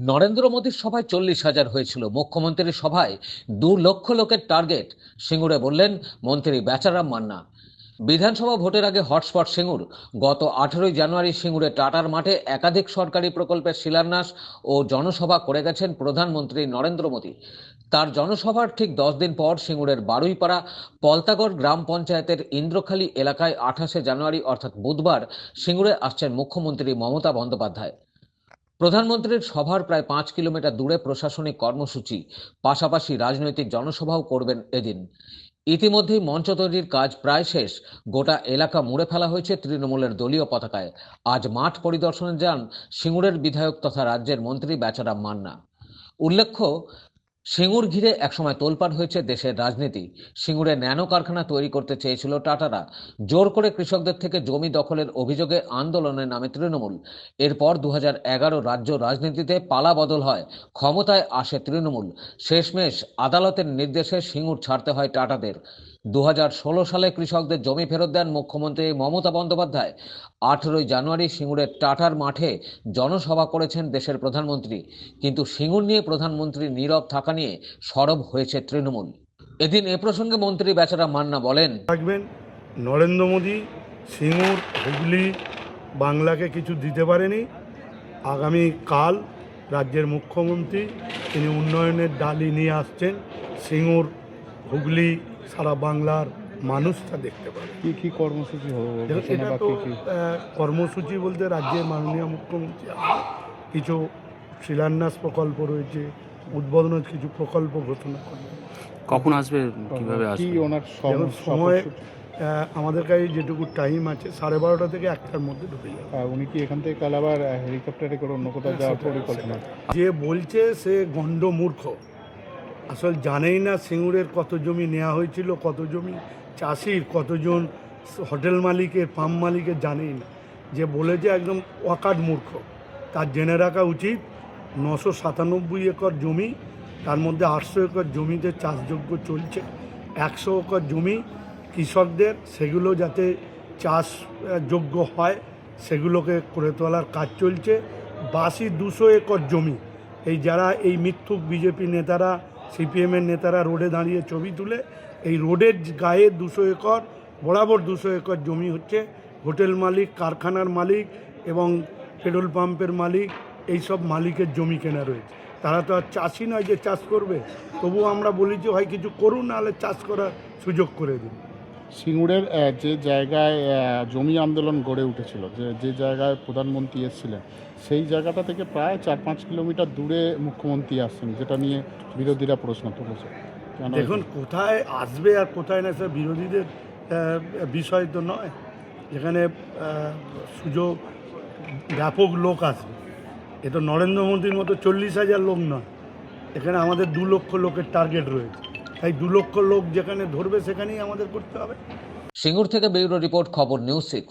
নরেন্দ্র মোদীর সভায় 40,000 হয়েছিল। মুখ্যমন্ত্রীর সভায় 2 লক্ষ লোকের টার্গেট, সিঙ্গুরে বললেন মন্ত্রী বেচারাম মান্না। বিধানসভা ভোটের আগে হটস্পট সিঙ্গুর। গত 18ই জানুয়ারি সিঙ্গুরে টাটার মাঠে একাধিক সরকারি প্রকল্পের শিলান্যাস ও জনসভা করে গেছেন প্রধানমন্ত্রী নরেন্দ্র মোদী। তার জনসভার ঠিক 10 দিন পর সিঙ্গুরের বারুইপাড়া পলতাগড় গ্রাম পঞ্চায়েতের ইন্দ্রখালী এলাকায় 28শে জানুয়ারি অর্থাৎ বুধবার সিঙ্গুরে আসছেন মুখ্যমন্ত্রী মমতা বন্দ্যোপাধ্যায়। প্রধানমন্ত্রীর সভার প্রায় 5 কিলোমিটার দূরে প্রশাসনিক কর্মসূচি, পাশাপাশি রাজনৈতিক জনসভাও করবেন এদিন। ইতিমধ্যেই মঞ্চ তৈরির কাজ প্রায় শেষ। গোটা এলাকা মুড়ে ফেলা হয়েছে তৃণমূলের দলীয় পতাকায়। আজ মাঠ পরিদর্শনে যান সিঙ্গুরের বিধায়ক তথা রাজ্যের মন্ত্রী বেচারাম মান্না। উল্লেখ্য, সিঙ্গুর ঘিরে একসময় তোলপাড় হয়েছে দেশের রাজনীতি। সিঙ্গুরে ন্যানো কারখানা তৈরি করতে চেয়েছিল টাটারা। জোর করে কৃষকদের থেকে জমি দখলের অভিযোগে আন্দোলনে নামে তৃণমূল। এরপর 2011 রাজ্য রাজনীতিতে পালা বদল হয়, ক্ষমতায় আসে তৃণমূল। শেষমেশ আদালতের নির্দেশে সিঙ্গুর ছাড়তে হয় টাটাদের। 2016 সালে কৃষকদের জমি ফেরত দেন মুখ্যমন্ত্রী মমতা বন্দ্যোপাধ্যায়। 18ই জানুয়ারি সিঙ্গুরের টাটার মাঠে জনসভা করেছেন দেশের প্রধানমন্ত্রী। কিন্তু সিঙ্গুর নিয়ে প্রধানমন্ত্রী নীরব থাকা নিয়ে সরব হয়েছে তৃণমূল। এদিন এ প্রসঙ্গে মন্ত্রী বেচারাম মান্না বলেন, থাকবেন নরেন্দ্র মোদী সিঙ্গুর হুগলি বাংলাকে কিছু দিতে পারেনি। আগামী কাল রাজ্যের মুখ্যমন্ত্রী তিনি উন্নয়নের ডালি নিয়ে আসছেন। সিঙ্গুর হুগলি সারা বাংলার মানুষটা দেখতে পাবে। কি কর্মসূচি হবে? এটা তো কর্মসূচি বলতে রাজ্যের মাননীয় মুখ্যমন্ত্রী কিছু শিলান্যাস প্রকল্প রয়েছে, উদ্বোধনের কিছু প্রকল্প ঘোষণা করবেন। কখন আসবে, কিভাবে আসবে? কি ওনার সময় আমাদের কাছে যেটুকু টাইম আছে 12:30 থেকে 1টার মধ্যে ঢুকে যাবে। উনি কি এখান থেকে কাল আবার হেলিকপ্টারে করে অন্য কোথাও যাওয়ার পরিকল্পনা? যে বলছে সে গণ্ড মূর্খ, আসলে জানেই না সিঙ্গুরের কত জমি নেওয়া হয়েছিল, কত জমি চাষির, কতজন হোটেল মালিকের, পাম্প মালিকের জানেই না। যে বলেছে একদম অকাট মূর্খ। তার জেনে রাখা উচিত 997 একর জমি, তার মধ্যে 800 একর জমিতে চাষযোগ্য চলছে। 100 একর জমি কৃষকদের, সেগুলো যাতে চাষযোগ্য হয় সেগুলোকে করে তোলার কাজ চলছে। বাকি 200 একর জমি এই যারা এই মিথ্যুক বিজেপি নেতারা, সিপিএমের নেতারা রোডে দাঁড়িয়ে ছবি তুলে, এই রোডের গায়ে 200 একর বরাবর 200 একর জমি হচ্ছে হোটেল মালিক, কারখানার মালিক এবং পেট্রোল পাম্পের মালিক, এই সব মালিকের জমি কেনা রয়েছে। তারা তো আর চাষি নয় যে চাষ করবে। তবুও আমরা বলি যে হয় কিছু করুন, নাহলে চাষ করার সুযোগ করে দিন। সিঙ্গুরের যে জায়গায় জমি আন্দোলন গড়ে উঠেছিল, যে জায়গায় প্রধানমন্ত্রী এসেছিলেন, সেই জায়গাটা থেকে প্রায় 4-5 কিলোমিটার দূরে মুখ্যমন্ত্রী আসছেন, যেটা নিয়ে বিরোধীরা প্রশ্ন তুলেছে। দেখুন, কোথায় আসবে আর কোথায় না সে বিরোধীদের বিষয় তো নয়। যেখানে সুযোগ ব্যাপক লোক আসবে, এ তো নরেন্দ্র মোদীর মতো 40,000 লোক নয়। এখানে আমাদের 2 লক্ষ লোকের টার্গেট রয়েছে। তাই 2 লক্ষ লোক যেখানে ধরবে সেখানেই আমাদের করতে হবে। সিঙ্গুর থেকে ব্যুরো রিপোর্ট, খবর নিউজ 6।